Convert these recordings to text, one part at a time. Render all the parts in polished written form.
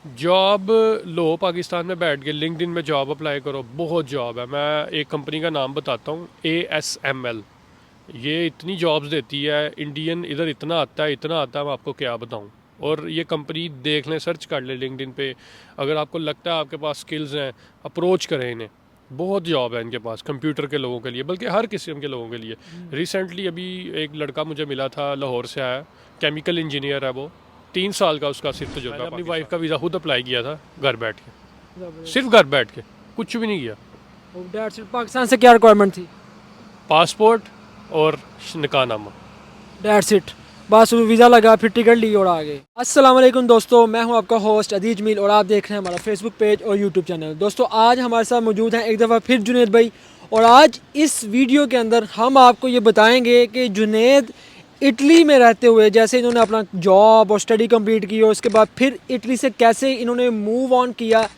Job लो पाकिस्तान में बैठ के लिंक्डइन में जॉब अप्लाई करो, बहुत जॉब है। मैं एक कंपनी का नाम बताता हूँ, ASML। ये इतनी जॉब्स देती है, इंडियन इधर इतना आता है, मैं आपको क्या बताऊँ। और ये कंपनी देख लें, सर्च कर लें लिंक्डइन पे। अगर आपको लगता है आपके पास स्किल्स हैं, अप्रोच करें इन्हें। बहुत जॉब है इनके पास कंप्यूटर के लोगों के लिए, बल्कि हर किस्म के लोगों के लिए। रिसेंटली अभी एक लड़का मुझे मिला था, लाहौर से आया, केमिकल इंजीनियर है वो। 3 साल का उसका सिर्फ तजुर्बा। मैंने अपनी वाइफ का वीज़ा खुद अप्लाई किया था, घर बैठ के, सिर्फ घर बैठ के, कुछ भी नहीं किया। पाकिस्तान से क्या रिक्वायरमेंट थी? पासपोर्ट और निकाहनामा। That's it. बस वीज़ा लगा, फिर टिकट ली और आ गए। अस्सलाम वालेकुम दोस्तों, मैं हूं आपका होस्ट अदीज मील और आप देख रहे हैं हमारा फेसबुक पेज और यूट्यूब चैनल। दोस्तों आज हमारे साथ मौजूद हैं एक दफ़ा फिर जुनेद भाई। और आज इस वीडियो के अंदर हम आपको ये बताएंगे कि जुनेद इटली में रहते हुए, जैसे इन्होंने अपना जॉब और स्टडी कंप्लीट की और उसके बाद फिर इटली से कैसे इन्होंने मूव ऑन किया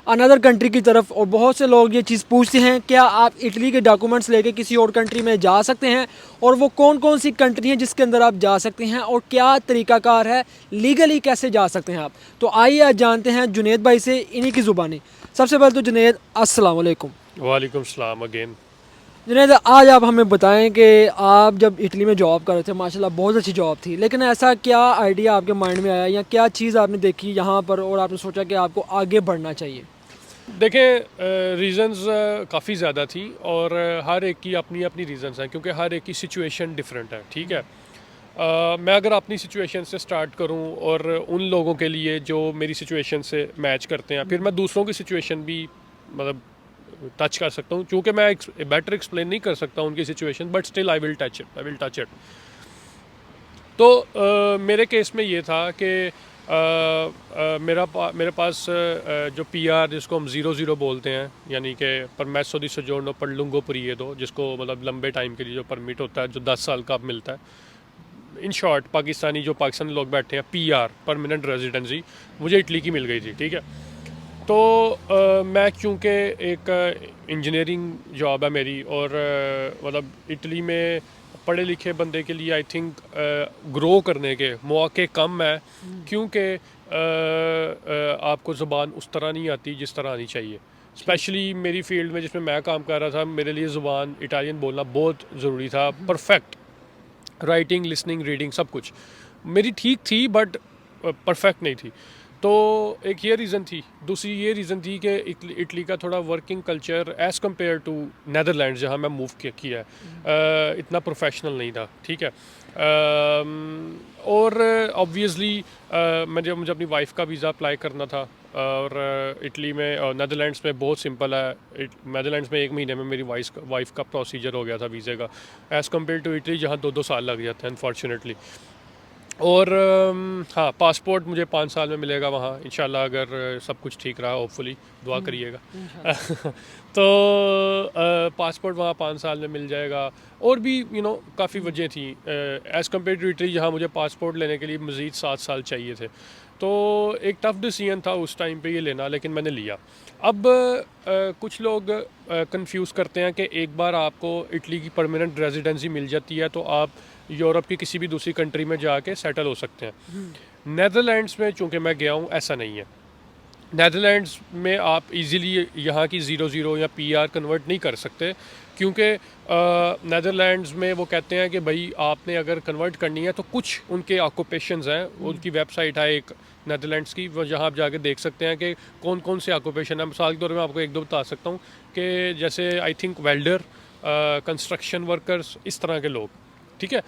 अनदर कंट्री की तरफ। और बहुत से लोग ये चीज़ पूछते हैं, क्या आप इटली के डॉक्यूमेंट्स लेके किसी और कंट्री में जा सकते हैं, और वो कौन कौन सी कंट्री हैं जिसके अंदर आप जा सकते हैं, और क्या तरीकाकार है, लीगली कैसे जा सकते हैं आप। तो आइए आज जानते हैं जुनेद भाई से इन्हीं की ज़ुबानी। सबसे पहले तो जुनेद, अस्सलाम वालेकुम। वालेकुम सलाम अगेन। जुनेद, आज आप हमें बताएं कि आप जब इटली में जॉब कर रहे थे, माशाल्लाह बहुत अच्छी जॉब थी, लेकिन ऐसा क्या आइडिया आपके माइंड में आया या क्या चीज़ आपने देखी यहाँ पर और आपने सोचा कि आपको आगे बढ़ना चाहिए? देखें, रीज़न्स काफ़ी ज़्यादा थी, और हर एक की अपनी अपनी रीज़न्स हैं, क्योंकि हर एक की सिचुएशन डिफरेंट है। ठीक है। मैं अगर अपनी सिचुएशन से स्टार्ट करूं, और उन लोगों के लिए जो मेरी सिचुएशन से मैच करते हैं, फिर मैं दूसरों की सिचुएशन भी मतलब टच कर सकता हूं। चूँकि मैं बेटर एक्सप्लेन नहीं कर सकता उनकी situation, but still I will touch it. तो मेरे केस में ये था कि मेरे पास जो PR जिसको हम 00 बोलते हैं, यानी कि परमेसो दी सोजोर्नो पर लुंगो परीएडो, जिसको मतलब लंबे टाइम के लिए जो परमिट होता है, जो 10 साल का मिलता है। इन शॉर्ट पाकिस्तानी लोग बैठे हैं, PR परमानेंट रेजिडेंसी, मुझे इटली की मिल गई थी। ठीक है। तो मैं चूँकि एक इंजीनियरिंग जॉब है मेरी, और मतलब इटली में पढ़े लिखे बंदे के लिए आई थिंक ग्रो करने के मौके कम है, क्योंकि आपको ज़ुबान उस तरह नहीं आती जिस तरह आनी चाहिए। स्पेशली मेरी फील्ड में जिसमें मैं काम कर रहा था, मेरे लिए ज़ुबान इटालियन बोलना बहुत ज़रूरी था। परफेक्ट राइटिंग, लिसनिंग, रीडिंग सब कुछ मेरी ठीक थी, बट परफेक्ट नहीं थी। तो एक ये रीज़न थी। दूसरी ये रीज़न थी कि इटली का थोड़ा working culture as compared to Netherland, जहाँ मैं मूव किया है, इतना प्रोफेशनल नहीं था। ठीक है। और ऑब्वियसली मुझे अपनी वाइफ का वीज़ा अप्लाई करना था, और इटली में नैदरलैंड्स में बहुत सिंपल है। नैदरलैंड्स में 1 महीने में मेरी वाइफ का प्रोसीजर हो गया था वीज़े का, एज़ कम्पेयर टू इटली जहाँ 2-2 साल लग जाते हैं अनफॉर्चुनेटली। और हाँ, पासपोर्ट मुझे 5 साल में मिलेगा वहाँ इंशाल्लाह, अगर सब कुछ ठीक रहा, होपफुली दुआ करिएगा। तो पासपोर्ट वहाँ 5 साल में मिल जाएगा। और भी काफ़ी वजह थी, एज़ कम्पेयर टू इटली जहाँ मुझे पासपोर्ट लेने के लिए मज़ीद 7 साल चाहिए थे। तो एक टफ़ डिसीजन था उस टाइम पे ये लेना, लेकिन मैंने लिया। अब कुछ लोग कंफ्यूज करते हैं कि एक बार आपको इटली की परमानेंट रेजिडेंसी मिल जाती है तो आप यूरोप की किसी भी दूसरी कंट्री में जाके सेटल हो सकते हैं। नेदरलैंड्स में चूँकि मैं गया हूँ, ऐसा नहीं है। नेदरलैंड्स में आप इजीली यहाँ की 00 या PR कन्वर्ट नहीं कर सकते, क्योंकि नेदरलैंड्स में वो कहते हैं कि भाई आपने अगर कन्वर्ट करनी है तो कुछ उनके ऑक्यूपेशंस हैं। उनकी वेबसाइट है एक नेदरलैंड्स की, वो जहाँ आप जाके देख सकते हैं कि कौन कौन से ऑक्यूपेशन है। मिसाल के तौर पर मैं आपको एक दो बता सकता हूँ कि जैसे I think welder, construction workers, इस तरह के लोग। ठीक है।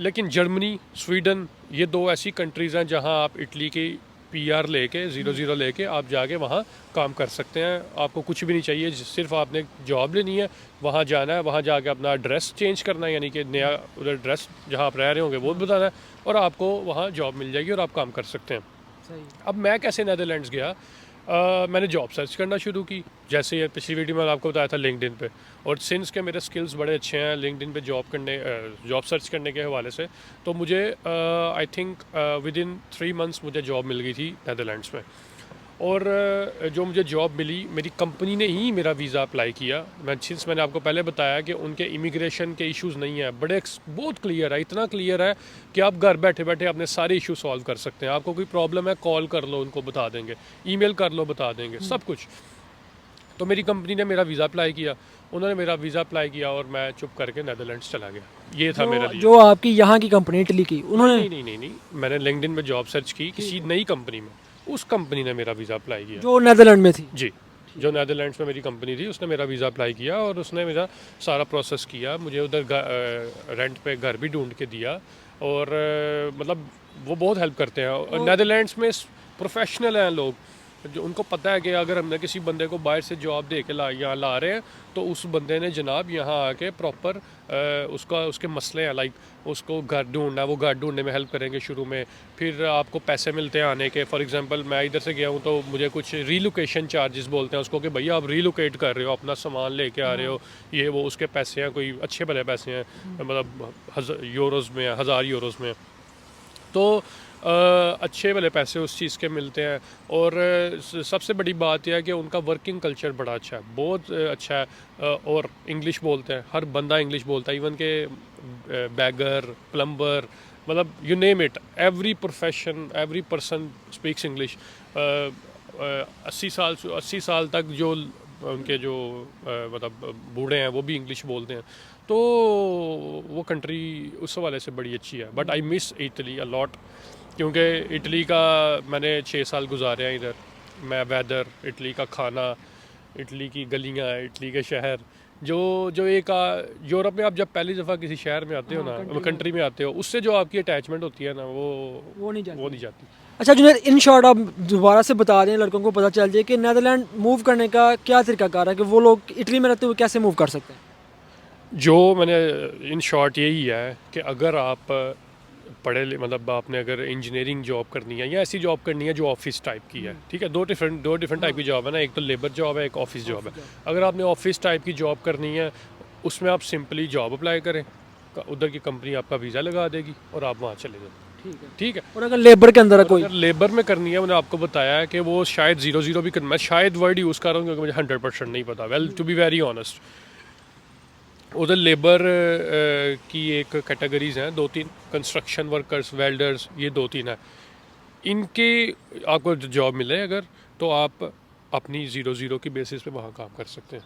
लेकिन जर्मनी, स्वीडन, ये 2 ऐसी कंट्रीज़ हैं जहाँ आप इटली की PR लेके 00 लेके आप जाके वहाँ काम कर सकते हैं। आपको कुछ भी नहीं चाहिए, सिर्फ आपने जॉब लेनी है, वहाँ जाना है, वहाँ जाके अपना एड्रेस चेंज करना है, यानी कि नया उधर एड्रेस जहाँ आप रह रहे होंगे वो बताना है, और आपको वहाँ जॉब मिल जाएगी और आप काम कर सकते हैं। सही। अब मैं कैसे नैदरलैंड्स गया? मैंने जॉब सर्च करना शुरू की, जैसे ये पिछली वीडियो में आपको बताया था लिंक्डइन पे। और सिंस के मेरे स्किल्स बड़े अच्छे हैं लिंक्डइन पे जॉब सर्च करने के हवाले से, तो मुझे I think with in 3 months मुझे जॉब मिल गई थी नैदरलैंड्स में। और जो मुझे जॉब मिली, मेरी कंपनी ने ही मेरा वीज़ा अप्लाई किया। मैंने आपको पहले बताया कि उनके इमिग्रेशन के इश्यूज़ नहीं है, बहुत क्लियर है, इतना क्लियर है कि आप घर बैठे बैठे अपने सारे इशू सॉल्व कर सकते हैं। आपको कोई प्रॉब्लम है, कॉल कर लो, उनको बता देंगे, ईमेल कर लो, बता देंगे सब कुछ। तो मेरी कंपनी ने मेरा वीज़ा अप्लाई किया, उन्होंने मेरा वीज़ा अप्लाई किया और मैं चुप करके नेदरलैंड्स चला गया। ये था मेरा लिए। जो आपकी यहाँ की कंपनी इटली की, उन्होंने नहीं, मैंने लिंक्डइन में जॉब सर्च की किसी नई कंपनी में, उस कंपनी ने मेरा वीज़ा अप्लाई किया। जो नेदरलैंड में थी। जी, जो नेदरलैंड्स में मेरी कंपनी थी, उसने मेरा वीज़ा अप्लाई किया और उसने मेरा सारा प्रोसेस किया। मुझे उधर रेंट पे घर भी ढूंढ के दिया और मतलब वो बहुत हेल्प करते हैं। और नेदरलैंड्स में प्रोफेशनल हैं लोग, जो उनको पता है कि अगर हमने किसी बंदे को बाहर से जॉब दे के यहाँ ला रहे हैं तो उस बंदे ने जनाब यहाँ आके प्रॉपर उसके मसले हैं, लाइक उसको घर ढूंढना, वो घर ढूंढने में हेल्प करेंगे शुरू में। फिर आपको पैसे मिलते हैं आने के। फॉर एग्जांपल मैं इधर से गया हूँ तो मुझे कुछ रीलोकेशन चार्जेस बोलते हैं उसको, कि भैया आप रीलोकेट कर रहे हो, अपना सामान लेके आ रहे हो, ये वो, उसके पैसे हैं, कोई अच्छे भले पैसे हैं, मतलब यूरोज़ में, 1000 यूरोज़ में। तो अच्छे वाले पैसे उस चीज़ के मिलते हैं। और सबसे बड़ी बात यह है कि उनका वर्किंग कल्चर बड़ा अच्छा है, बहुत अच्छा है। और इंग्लिश बोलते हैं, हर बंदा इंग्लिश बोलता है, इवन के बैगर, प्लम्बर, मतलब you name it, every profession, every person speaks English. 80 साल तक जो उनके जो मतलब बूढ़े हैं वो भी इंग्लिश बोलते हैं। तो वो कंट्री उस हवाले से बड़ी अच्छी है। But I miss Italy a lot, क्योंकि इटली का मैंने 6 साल गुजारे हैं इधर। मैं वेदर, इटली का खाना, इटली की गलियाँ, इटली के शहर, जो एक यूरोप में आप जब पहली दफ़ा किसी शहर में आते हो ना, कंट्री में आते हो, उससे जो आपकी अटैचमेंट होती है ना, वो नहीं जाती। अच्छा जुनैद, इन शॉर्ट आप दोबारा से बता दें, लड़कों को पता चल जाए कि नेदरलैंड मूव करने का क्या तरीकाकार है, कि वो लोग इटली में रहते हुए कैसे मूव कर सकते हैं? जो मैंने इन शॉर्ट यही है कि अगर आप मतलब आपने अगर इंजीनियरिंग जॉब करनी है या ऐसी जॉब करनी है जो ऑफिस टाइप की है, ठीक है, दो डिफरेंट टाइप की जॉब है ना, एक तो लेबर जॉब है, एक ऑफिस जॉब है। अगर आपने ऑफिस टाइप की जॉब करनी है, उसमें आप सिंपली जॉब अप्लाई करें, उधर की कंपनी आपका वीज़ा लगा देगी और आप वहाँ चले जाए। ठीक है। और अगर लेबर के अंदर कोई अगर लेबर में करनी है, मैंने आपको बताया है कि वो शायद 0-0 भी मैं शायद वर्ड यूज़ कर रहा हूँ क्योंकि मुझे 100% नहीं पता, well to be very honest. उधर लेबर की एक कैटेगरीज हैं, 2-3, कंस्ट्रक्शन वर्कर्स, वेल्डर्स, ये 2-3 है। इनके आपको जॉब मिले अगर, तो आप अपनी 0-0 की बेसिस पे वहाँ काम कर सकते हैं।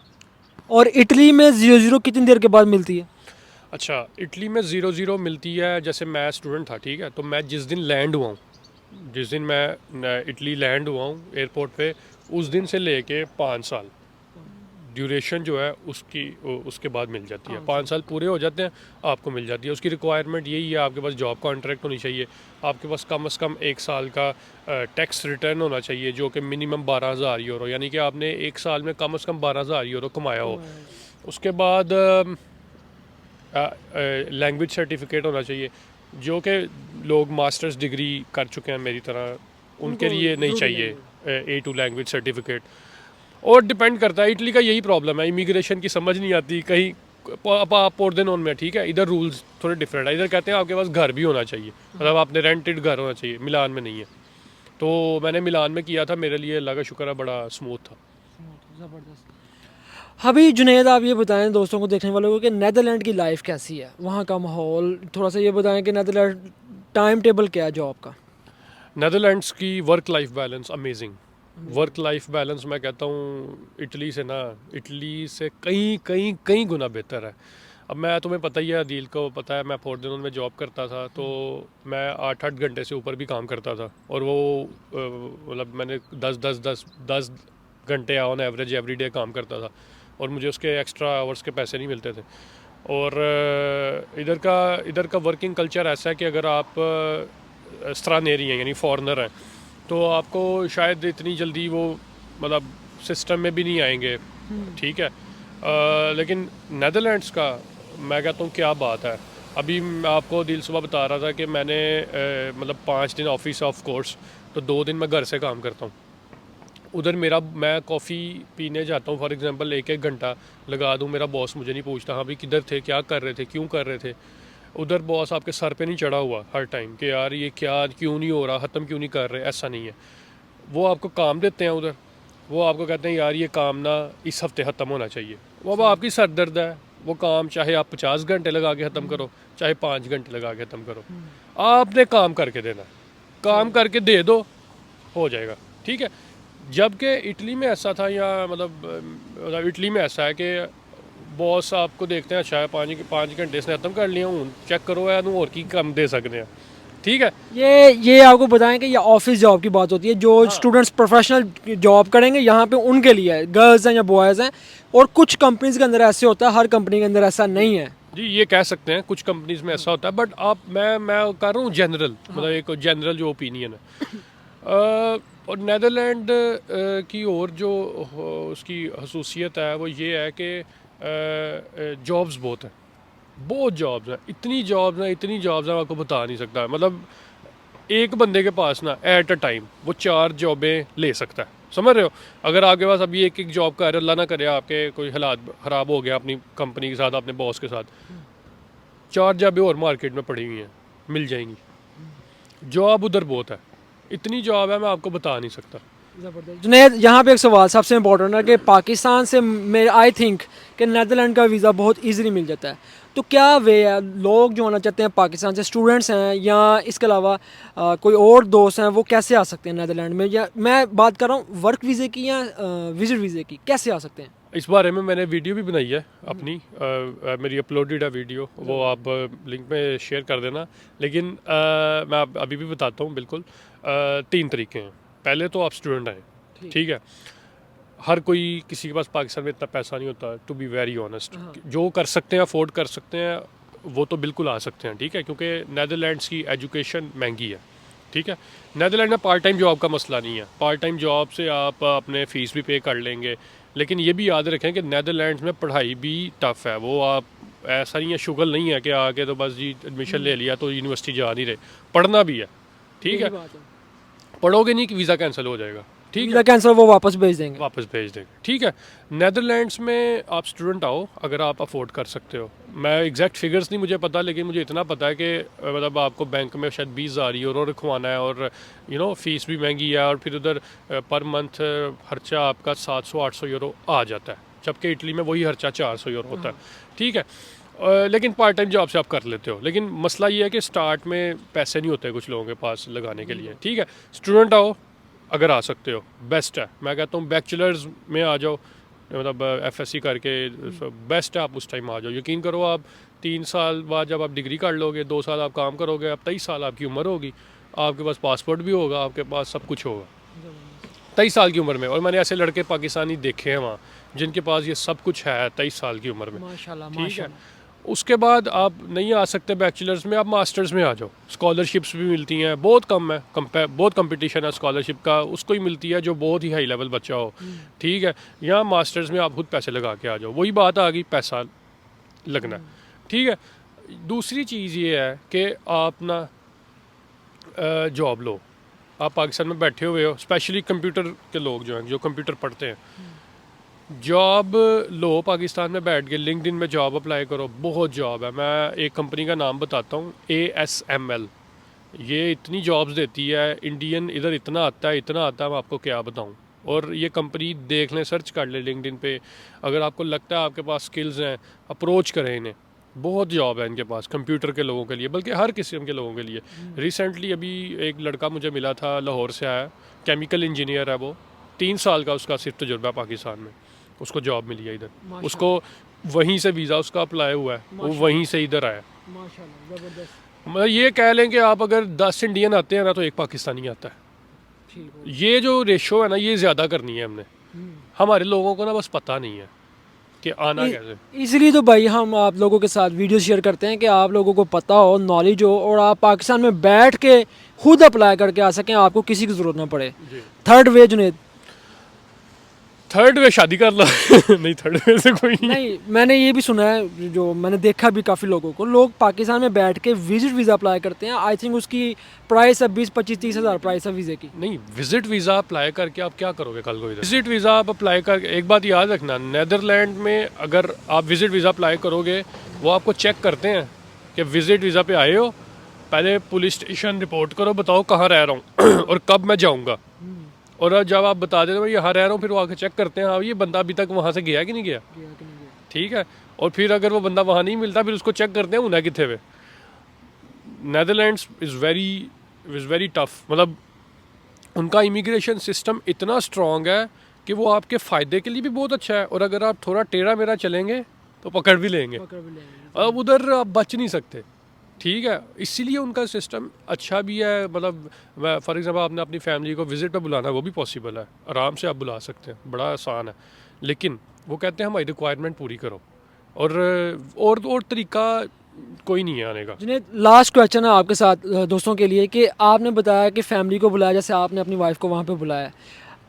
और इटली में 0-0 कितनी देर के बाद मिलती है? अच्छा, इटली में 0-0 मिलती है, जैसे मैं स्टूडेंट था, ठीक है, तो मैं जिस दिन लैंड हुआ हूँ, जिस दिन मैं इटली लैंड हुआ हूँ एयरपोर्ट पे, उस दिन से लेके 5 साल ड्यूरेशन जो है उसके बाद मिल जाती है। 5 साल पूरे हो जाते हैं, आपको मिल जाती है। उसकी रिक्वायरमेंट यही है, आपके पास जॉब कॉन्ट्रैक्ट होनी चाहिए, आपके पास कम से कम 1 साल का टैक्स रिटर्न होना चाहिए जो कि मिनिमम 12,000 यूरो, यानी कि आपने 1 साल में कम से कम 12,000 यूरो कमाया हो। उसके बाद लैंग्वेज सर्टिफिकेट होना चाहिए, जो कि लोग मास्टर्स डिग्री कर चुके हैं मेरी तरह, उनके लिए नहीं चाहिए A2 लैंग्वेज सर्टिफिकेट। और डिपेंड करता है, इटली का यही प्रॉब्लम है, इमिग्रेशन की समझ नहीं आती। कहीं आप पोर्देनोन में, ठीक है, इधर रूल्स थोड़े डिफरेंट है। इधर कहते हैं आपके पास घर भी होना चाहिए, मतलब आपने रेंटेड घर होना चाहिए। मिलान में नहीं है। तो मैंने मिलान में किया था, मेरे लिए अल्लाह का शुक्र है बड़ा स्मूथ था। ज़बरदस्त। अभी जुनैद, आप ये बताएं दोस्तों को, देखने वालों को, कि नेदरलैंड की लाइफ कैसी है, वहाँ का माहौल थोड़ा सा ये बताएं कि नेदरलैंड टाइम टेबल क्या है जॉब का? नेदरलैंड्स की work life balance amazing. Work life balance मैं कहता हूँ इटली से कई कई कई गुना बेहतर है। अब मैं, तुम्हें पता ही है, अदील को पता है, मैं पोर्देनोन में जॉब करता था, तो मैं 8-8 घंटे से ऊपर भी काम करता था। और वो मतलब मैंने 10 घंटे ऑन एवरेज एवरी डे काम करता था, और मुझे उसके एक्स्ट्रा आवर्स के पैसे नहीं मिलते थे। और इधर का वर्किंग कल्चर ऐसा है कि अगर आप स्त्रानेरी हैं, यानी फॉरेनर हैं, तो आपको शायद इतनी जल्दी वो मतलब सिस्टम में भी नहीं आएंगे, ठीक है। लेकिन नेदरलैंड्स का मैं कहता हूँ क्या बात है। अभी मैं आपको दिल सुबह बता रहा था कि मैंने मतलब 5 दिन ऑफिस ऑफ कोर्स, तो 2 दिन मैं घर से काम करता हूँ। उधर मैं कॉफ़ी पीने जाता हूँ, फॉर एग्जांपल 1-1 घंटा लगा दूँ, मेरा बॉस मुझे नहीं पूछता हाँ भाई किधर थे, क्या कर रहे थे, क्यों कर रहे थे। उधर बॉस आपके सर पे नहीं चढ़ा हुआ हर टाइम कि यार ये क्या, क्यों नहीं हो रहा, ख़त्म क्यों नहीं कर रहे, ऐसा नहीं है। वो आपको काम देते हैं उधर, वो आपको कहते हैं यार ये काम ना इस हफ्ते ख़त्म होना चाहिए। वो अब आपकी सरदर्द है, वो काम चाहे आप 50 घंटे लगा के ख़त्म करो, चाहे 5 घंटे लगा के ख़त्म करो, आपने काम करके देना, काम करके दे दो, हो जाएगा, ठीक है। जबकि इटली में ऐसा था, या मतलब इटली में ऐसा है कि बॉस आपको देखते हैं, अच्छा है 5 घंटे इसने ख़त्म कर लिया हूँ, चेक करो यार और की कम दे सकते हैं, ठीक है। ये आपको बताएं कि ये ऑफिस जॉब की बात होती है, जो स्टूडेंट्स प्रोफेशनल जॉब करेंगे यहाँ पे उनके लिए है, गर्ल्स हैं या बॉयज़ हैं। और कुछ कंपनीज के अंदर ऐसे होता है, हर कंपनी के अंदर ऐसा नहीं है। जी ये कह सकते हैं कुछ कंपनीज में ऐसा होता है, बट आप मैं कर रहा हूँ जनरल, मतलब एक जनरल जो ओपिनियन है। और नेदरलैंड की और जो उसकी खसूसियत है वो ये है कि जॉब्स बहुत हैं, बहुत जॉब्स हैं, इतनी जॉब्स हैं, आपको बता नहीं सकता। मतलब एक बंदे के पास ना एट अ टाइम वो 4 जॉबें ले सकता है, समझ रहे हो। अगर आपके पास अभी एक जॉब का है, अल्लाह ना करे आपके कोई हालात ख़राब हो गया अपनी कंपनी के साथ, अपने बॉस के साथ, 4 जॉबें और मार्केट में पड़ी हुई हैं, मिल जाएंगी। जॉब उधर बहुत है, इतनी जॉब है मैं आपको बता नहीं सकता। जुनैद, यहाँ पे एक सवाल सबसे इम्पोर्टेंट है कि पाकिस्तान से मेरे आई थिंक कि नेदरलैंड का वीज़ा बहुत इजीली मिल जाता है, तो क्या वे है लोग जो आना चाहते हैं पाकिस्तान से, स्टूडेंट्स हैं या इसके अलावा कोई और दोस्त हैं, वो कैसे आ सकते हैं नेदरलैंड में? या मैं बात कर रहा हूँ वर्क वीज़े की या विजिट वीज़े की, कैसे आ सकते हैं? इस बारे में मैंने वीडियो भी बनाई है अपनी, मेरी अपलोडेड है वीडियो, वो आप लिंक में शेयर कर देना। लेकिन मैं अभी भी बताता हूँ बिल्कुल। 3 तरीके हैं। पहले तो आप स्टूडेंट आए, ठीक है। हर कोई, किसी के पास पाकिस्तान में इतना पैसा नहीं होता, टू बी वेरी ऑनेस्ट। जो कर सकते हैं, अफोर्ड कर सकते हैं, वो तो बिल्कुल आ सकते हैं, ठीक है, क्योंकि नेदरलैंड्स की एजुकेशन महंगी है, ठीक है। नेदरलैंड में पार्ट टाइम जॉब का मसला नहीं है, पार्ट टाइम जॉब से आप अपने फ़ीस भी पे कर लेंगे। लेकिन ये भी याद रखें कि नेदरलैंड्स में पढ़ाई भी टफ़ है। वो आप ऐसा नहीं है, शुगल नहीं है कि आके तो बस जी एडमिशन ले लिया तो यूनिवर्सिटी जा नहीं रहे, पढ़ना भी है, ठीक है। पढ़ोगे नहीं कि वीज़ा कैंसिल हो जाएगा, ठीक है, कैंसिल, वो वापस भेज देंगे, ठीक है। नेदरलैंड्स में आप स्टूडेंट आओ अगर आप अफोर्ड कर सकते हो। मैं एग्जैक्ट फिगर्स नहीं मुझे पता, लेकिन मुझे इतना पता है कि मतलब आपको बैंक में शायद 20,000 यूरो रखवाना है, और फ़ीस भी महंगी है, और फिर उधर पर मंथ खर्चा आपका 700-800 यूरो आ जाता है, जबकि इटली में वही खर्चा 400 यूरो होता है, ठीक है। लेकिन पार्ट टाइम जॉब से आप कर लेते हो। लेकिन मसला ये है कि स्टार्ट में पैसे नहीं होते कुछ लोगों के पास लगाने के लिए, ठीक है। स्टूडेंट आओ अगर आ सकते हो, बेस्ट है। मैं कहता हूँ बैचलर्स में आ जाओ, मतलब FSC करके बेस्ट है, आप उस टाइम आ जाओ। यकीन करो, आप 3 साल बाद जब आप डिग्री कर लोगे, 2 साल आप काम करोगे, अब 23 साल आपकी उम्र होगी, आपके पास पासपोर्ट भी होगा, आपके पास सब कुछ होगा 23 साल की उम्र में। और मैंने ऐसे लड़के पाकिस्तानी देखे हैं वहाँ जिनके पास ये सब कुछ है 23 साल की उम्र में, माशाल्लाह, ठीक है। उसके बाद आप नहीं आ सकते बैचलर्स में, आप मास्टर्स में आ जाओ। स्कॉलरशिप्स भी मिलती हैं, बहुत कम है, बहुत कंपटीशन है स्कॉलरशिप का, उसको ही मिलती है जो बहुत ही हाई लेवल बच्चा हो, ठीक है। यहाँ मास्टर्स में आप खुद पैसे लगा के आ जाओ, वही बात आ गई, पैसा लगना, ठीक है। दूसरी चीज़ ये है कि आप ना जॉब लो। आप पाकिस्तान में बैठे हुए हो, स्पेशली कंप्यूटर के लोग जो हैं, जो कंप्यूटर पढ़ते हैं, जॉब लो पाकिस्तान में बैठ के, लिंक्डइन में जॉब अप्लाई करो, बहुत जॉब है। मैं एक कंपनी का नाम बताता हूँ, ASML। ये इतनी जॉब्स देती है, इंडियन इधर इतना आता है, मैं आपको क्या बताऊँ। और ये कंपनी देख लें, सर्च कर लें लिंक्डइन पे, अगर आपको लगता है आपके पास स्किल्स हैं, अप्रोच करें इन्हें। बहुत जॉब है इनके पास कंप्यूटर के लोगों के लिए, बल्कि हर किस्म के लोगों के लिए। रिसेंटली अभी एक लड़का मुझे मिला था, लाहौर से आया, केमिकल इंजीनियर है वो, 3 साल का उसका सिर्फ तजुर्बा पाकिस्तान में, उसको जॉब मिली है इधर, उसको वहीं से वीज़ा उसका अप्लाई हुआ है, वो वहीं से इधर आया। मतलब ये कह लें कि आप अगर 10 इंडियन आते हैं ना तो एक पाकिस्तानी आता है। ये जो रेशो है ना, ये ज़्यादा करनी है हमने, हमारे लोगों को ना बस पता नहीं है कि आना कैसे। इसलिए तो भाई हम आप लोगों के साथ वीडियो शेयर करते हैं कि आप लोगों को पता हो, नॉलेज हो, और आप पाकिस्तान में बैठ के खुद अप्लाई करके आ सकें, आपको किसी की ज़रूरत ना पड़े। Third way Junaid, third way शादी कर लो नहीं, थर्ड वे से कोई नहीं। मैंने ये भी सुना है, जो मैंने देखा भी काफ़ी लोगों को, लोग पाकिस्तान में बैठ के विजिट वीज़ा अप्लाई करते हैं। आई थिंक उसकी प्राइस है 20-25-30 हज़ार प्राइस है वीज़े की। नहीं, विजिट वीज़ा अप्लाई करके आप क्या करोगे कल को इधर? विजिट वीज़ा आप अप्लाई कर, एक बात याद रखना, नेदरलैंड में अगर आप विजिट वीज़ा अप्लाई करोगे, वो आपको चेक करते हैं कि विजिट वीज़ा पे आए हो, पहले पुलिस स्टेशन रिपोर्ट करो, बताओ कहाँ रह रहा हूँ और कब मैं जाऊँगा, और जब आप बता देते हो मैं यहाँ रह रहा हूँ, फिर वो आके चेक करते हैं हाँ ये बंदा अभी तक वहाँ से गया कि नहीं गया, ठीक है। और फिर अगर वो बंदा वहाँ नहीं मिलता, फिर उसको चेक करते हैं उन्हें कितने हुए। नेदरलैंड्स इज़ वेरी टफ, मतलब उनका इमिग्रेशन सिस्टम इतना स्ट्रॉन्ग है कि वो आपके फ़ायदे के लिए भी बहुत अच्छा है, और अगर आप थोड़ा टेढ़ा मेढ़ा चलेंगे तो पकड़ भी लेंगे। अब उधर आप बच नहीं सकते, ठीक है। इसीलिए उनका सिस्टम अच्छा भी है। मतलब फॉर एग्जांपल आपने अपनी फैमिली को विज़िट पे बुलाना है, वो भी पॉसिबल है, आराम से आप बुला सकते हैं, बड़ा आसान है। लेकिन वो कहते हैं हमारी रिक्वायरमेंट पूरी करो, और तरीका कोई नहीं है आने का। जिन्हें लास्ट क्वेश्चन है आपके साथ दोस्तों के लिए कि आपने बताया कि फैमिली को बुलाया, जैसे आपने अपनी वाइफ को वहाँ पे बुलाया,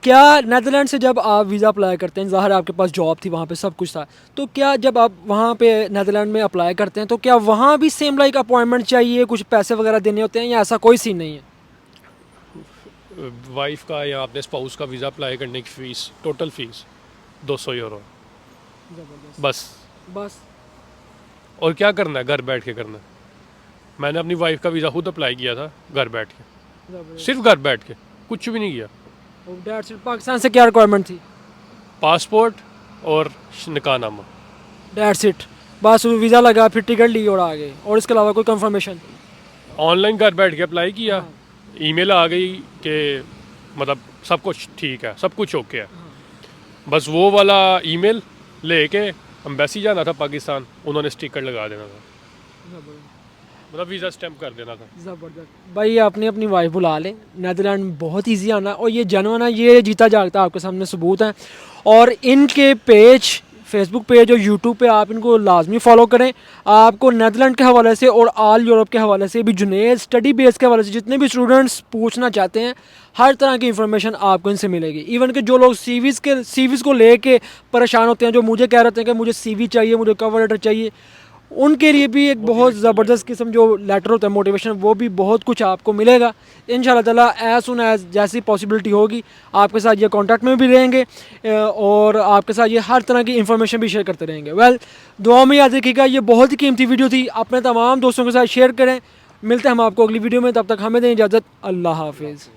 क्या नेदरलैंड से जब आप वीज़ा अप्लाई करते हैं, ज़ाहिर है आपके पास जॉब थी वहाँ पे, सब कुछ था, तो क्या जब आप वहाँ पे नेदरलैंड में अप्लाई करते हैं तो क्या वहाँ भी सेम लाइक अपॉइंटमेंट चाहिए, कुछ पैसे वगैरह देने होते हैं, या ऐसा कोई सीन नहीं है? वाइफ का या अपने स्पाउस का वीज़ा अप्लाई करने की फ़ीस, टोटल फ़ीस 200 यूरो बस। बस और क्या करना है, घर बैठ के करना है। मैंने अपनी वाइफ का वीज़ा खुद अप्लाई किया था घर बैठ के, सिर्फ घर बैठ के, कुछ भी नहीं किया। पाकिस्तान से क्या रिक्वायरमेंट थी? पासपोर्ट और निकाहनामा, डेट्स इट। बस वीज़ा लगा, फिर टिकट ली और आ गए, और इसके अलावा कोई कंफर्मेशन? ऑनलाइन घर बैठ के अप्लाई किया, ईमेल आ गई कि मतलब सब कुछ ठीक है, सब कुछ ओके है। बस वो वाला ईमेल लेके एम्बेसी जाना था पाकिस्तान, उन्होंने स्टिकर लगा देना था, मतलब वीज़ा स्टैम्प कर देना था। ज़बरदस्त भाई, अपनी अपनी वाइफ बुला लें, नेदरलैंड में बहुत इजी आना, और ये जनवन है, ये जीता जागता आपके सामने सबूत है। और इनके पेज, फेसबुक पेज और यूट्यूब पे आप इनको लाजमी फॉलो करें। आपको नेदरलैंड के हवाले से और ऑल यूरोप के हवाले से भी, जुनेद स्टडी बेस के हवाले से जितने भी स्टूडेंट्स पूछना चाहते हैं, हर तरह की इन्फॉर्मेशन आपको इनसे मिलेगी। इवन कि जो लोग सीवीज़ को लेके परेशान होते हैं, जो मुझे कह रहे थे कि मुझे सीवी चाहिए, मुझे कवर लेटर चाहिए, उनके लिए भी एक बहुत ज़बरदस्त किस्म जो लेटर होता है मोटिवेशन, वो भी बहुत कुछ आपको मिलेगा इंशाल्लाह ताला। एज सुन एज जैसी पॉसिबिलिटी होगी आपके साथ ये कांटेक्ट में भी रहेंगे, और आपके साथ ये हर तरह की इन्फॉर्मेशन भी शेयर करते रहेंगे। वेल, दुआ में याद रखिएगा, ये बहुत ही कीमती वीडियो थी, अपने तमाम दोस्तों के साथ शेयर करें। मिलते हैं हम आपको अगली वीडियो में, तब तक हमें दें इजाज़त, अल्लाह हाफिज़।